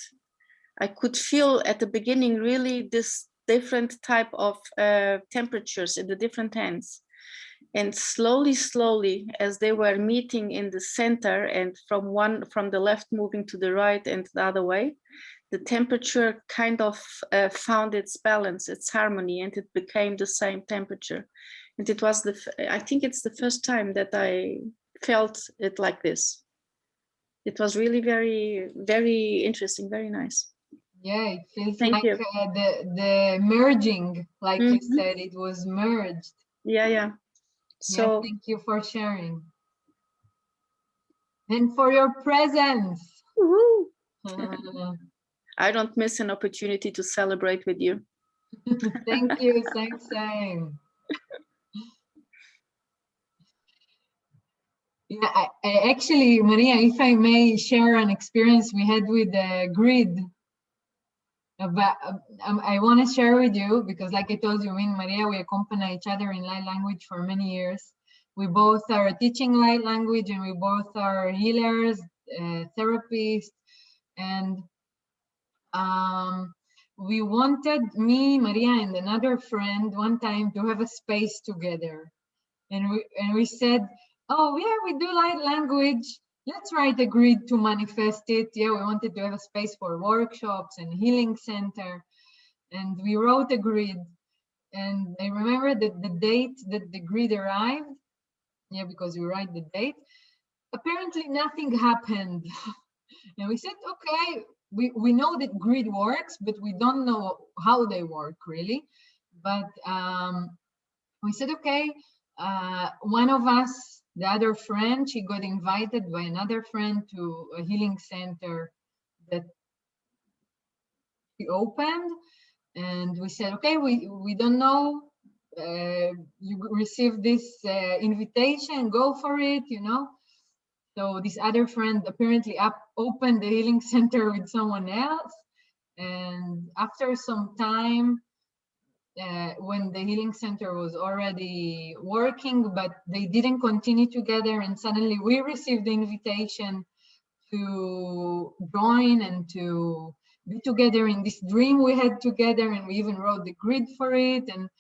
I could feel at the beginning really this different type of temperatures in the different hands. And slowly, as they were meeting in the center and from the left moving to the right and the other way, the temperature kind of found its balance, its harmony, and it became the same temperature. And it was I think it's the first time that I felt it like this. It was really very, very interesting, very nice. Yeah, it feels Thank like you. The merging, like you said, it was merged. Yeah. So yeah, thank you for sharing. And for your presence. I don't miss an opportunity to celebrate with you. Thank you, same. Yeah, I actually, Maria, if I may share an experience we had with the grid. But I want to share with you, because like I told you, me and Maria, we accompany each other in light language for many years. We both are teaching light language, and we both are healers, therapists, and we wanted, me, Maria, and another friend, one time to have a space together. And we said, oh yeah, we do light language. Let's write a grid to manifest it. Yeah, we wanted to have a space for workshops and healing center. And we wrote a grid. And I remember that the date that the grid arrived, yeah, because we write the date, apparently nothing happened. And we said, okay, we know that grid works, but we don't know how they work really. But we said, okay, one of us, the other friend, she got invited by another friend to a healing center that she opened. And we said, okay, we don't know, you received this invitation, go for it, you know. So this other friend apparently opened the healing center with someone else. And after some time, when the healing center was already working, but they didn't continue together, and suddenly we received the invitation to join and to be together in this dream we had together, and we even wrote the grid for it, and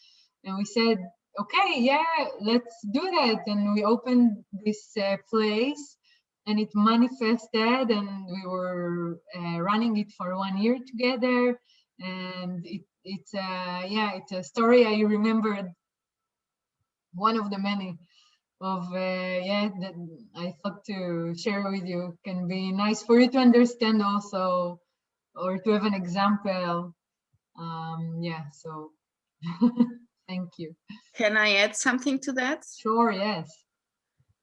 we said, okay, yeah, let's do that. And we opened this place, and it manifested, and we were running it for 1 year together. And it's a story I remembered, one of the many of that I thought to share with you. Can be nice for you to understand also, or to have an example. So thank you. Can I add something to that? Sure, yes.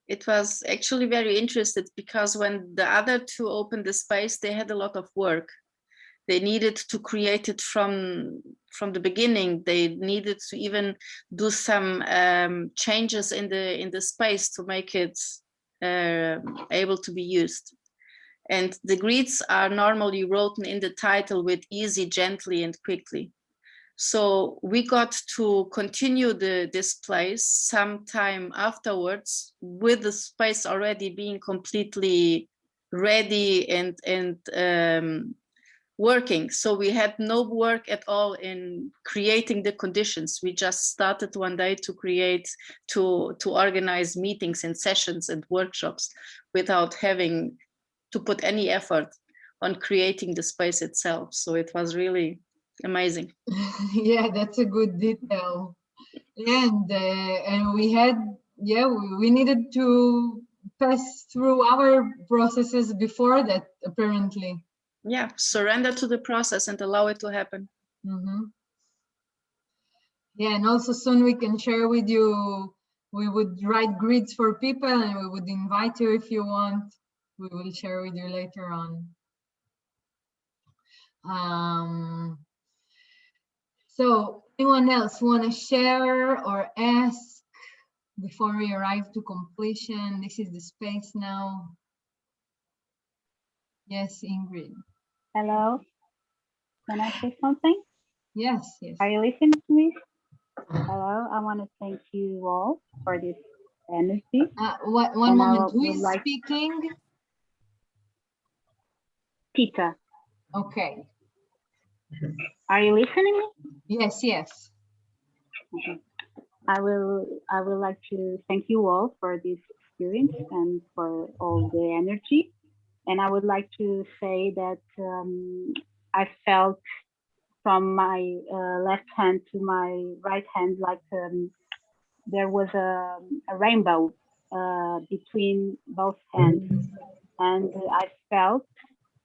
It was actually very interesting because when the other two opened the space, they had a lot of work. They needed to create it from the beginning. They needed to even do some changes in the space to make it able to be used. And the grids are normally written in the title with easy, gently, and quickly. So we got to continue this place sometime afterwards with the space already being completely ready and working. So we had no work at all in creating the conditions. We just started one day to create, to organize meetings and sessions and workshops without having to put any effort on creating the space itself. So it was really amazing. Yeah, that's a good detail. And we had, we needed to pass through our processes before that, apparently. Yeah, surrender to the process and allow it to happen. Mm-hmm. Yeah, and also soon we can share with you, we would write grids for people, and we would invite you if you want. We will share with you later on. So anyone else want to share or ask before we arrive to completion? This is the space now. Yes, Ingrid. Hello. Can I say something? Yes, yes. Are you listening to me? Hello. I want to thank you all for this energy. One moment. Who is speaking? Tita. Okay. Are you listening? Yes, yes. Okay. I would like to thank you all for this experience and for all the energy. And I would like to say that I felt from my left hand to my right hand like there was a rainbow between both hands. And I felt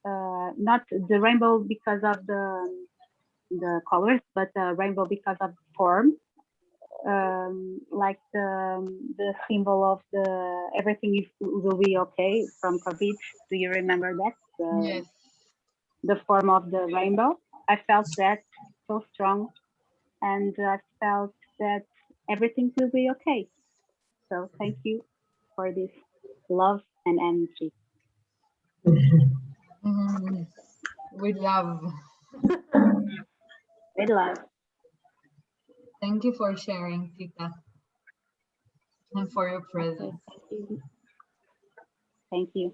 not the rainbow because of the colors, but the rainbow because of the form. Like the symbol of the everything will be okay from COVID. Do you remember that? Yes. The form of the rainbow. I felt that so strong, and I felt that everything will be okay. So thank you for this love and energy. Mm-hmm. With love. With love. Thank you for sharing, Tita, and for your presence. Okay, thank you.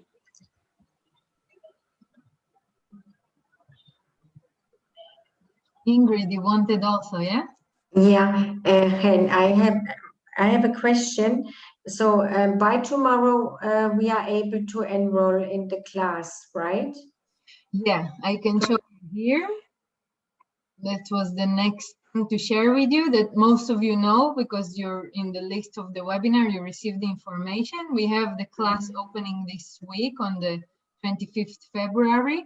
Ingrid, you wanted also, yeah? Yeah, and I have a question. So by tomorrow, we are able to enroll in the class, right? Yeah, I can show you here. That was the next thing to share with you, that most of you know because you're in the list of the webinar, you received the information. We have the class opening this week on the 25th February.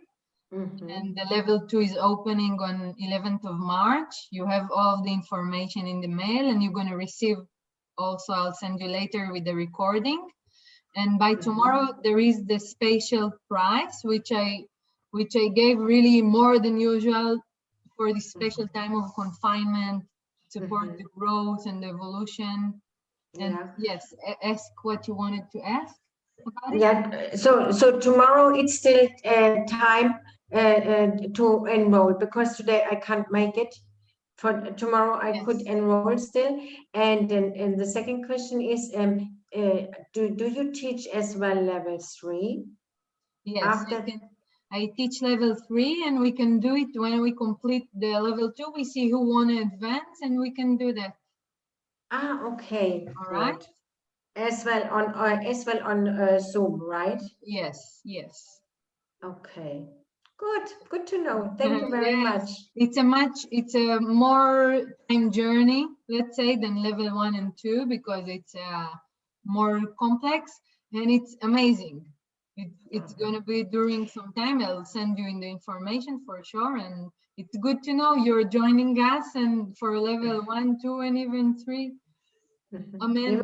And the level 2 is opening on 11th of March. You have all of the information in the mail, and you're going to receive also, I'll send you later with the recording. And by tomorrow, there is the special price, which I gave really more than usual for this special time of confinement, to support the growth and the evolution. And yes, ask what you wanted to ask. about it? Yeah, so tomorrow it's still time to enroll, because today I can't make it. For tomorrow I could Yes. enroll still. And then the second question is, do you teach as well level 3? Yes, After I teach level 3, and we can do it when we complete the level 2. We see who want to advance, and we can do that. okay, All good. right. As well on Zoom, right? Yes, yes. Okay, good to know. Thank you very much. It's a more time journey, let's say, than level 1 and 2, because it's more complex, and it's amazing. It's going to be during some time. I'll send you in the information for sure, and it's good to know you're joining us, and for level 1, 2, and even 3. Amen.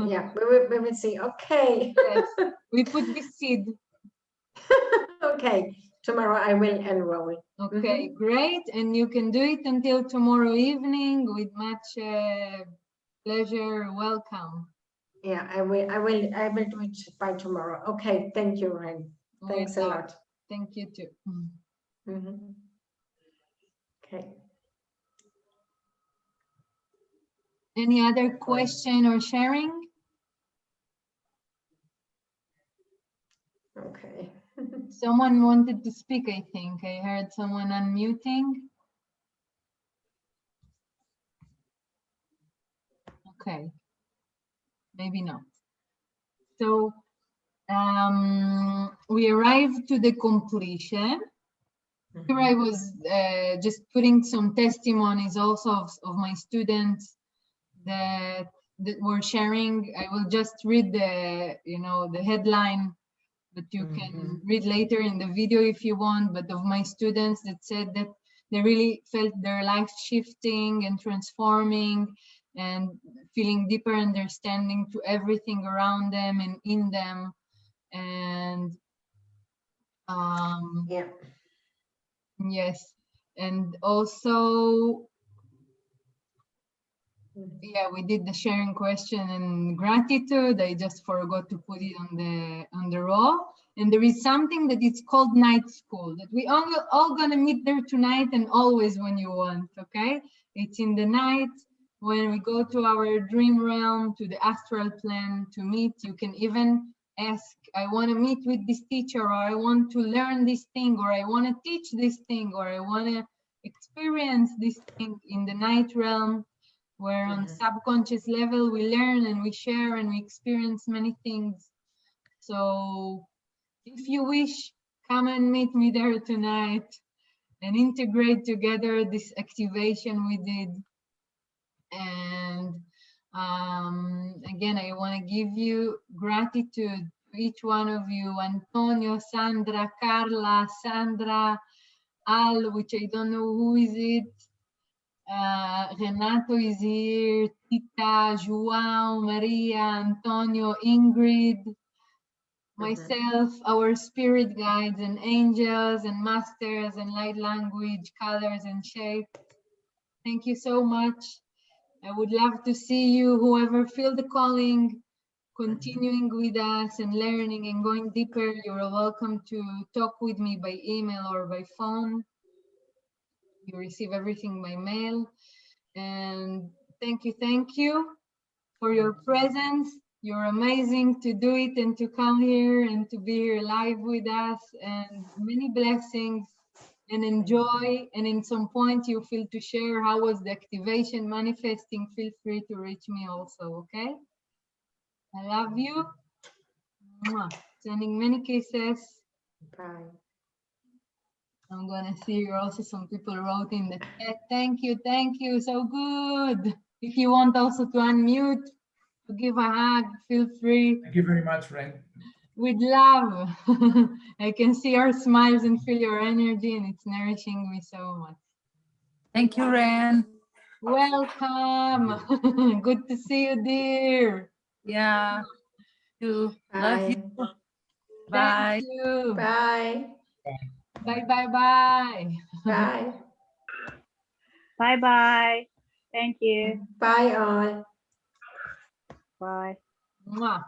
Yeah, we will see. Okay. Yes, we put the seed. Okay, tomorrow I will enroll. Okay, great. And you can do it until tomorrow evening with much pleasure. Welcome. Yeah, I will do it by tomorrow. Okay, thank you, Ren. Thanks a lot. Thank you too. Okay. Any other question or sharing? Okay. Someone wanted to speak, I think. I heard someone unmuting. Okay, maybe not. So we arrived to the completion. Here I was just putting some testimonies also of my students that were sharing. I will just read the headline, but you can read later in the video if you want, but of my students that said that they really felt their life shifting and transforming and feeling deeper understanding to everything around them and in them. And yeah. Yes, and also, yeah, we did the sharing question and gratitude. I just forgot to put it on the raw. And there is something that it's called night school that we all gonna meet there tonight and always when you want. Okay, it's in the night when we go to our dream realm, to the astral plane to meet. You can even ask, I want to meet with this teacher, or I want to learn this thing, or I want to teach this thing, or I want to experience this thing in the night realm, where on subconscious level we learn and we share and we experience many things. So if you wish, come and meet me there tonight and integrate together this activation we did. And again, I want to give you gratitude to each one of you: Antonio, Sandra, Carla, Sandra, Al, which I don't know who is it, Renato is here, Tita, João, Maria, Antonio, Ingrid, myself, our spirit guides and angels and masters and light language, colors and shapes. Thank you so much. I would love to see you, whoever feel the calling, continuing with us and learning and going deeper. You're welcome to talk with me by email or by phone. You receive everything by mail. And thank you for your presence. You're amazing to do it and to come here and to be here live with us, and many blessings and enjoy. And in some point you feel to share how was the activation manifesting, feel free to reach me also. Okay, I love you. Mwah. Sending many kisses. Bye. I'm gonna see here also some people wrote in the chat. Thank you, so good. If you want also to unmute, to give a hug, feel free. Thank you very much, Ren. With love. I can see your smiles and feel your energy, and it's nourishing me so much. Thank you, Ren. Welcome. Good to see you, dear. Yeah. You. Love Bye. you. Thank Bye. you. Bye. Bye, bye, bye. Bye. Bye-bye. Thank you. Bye all. Bye. Mwah.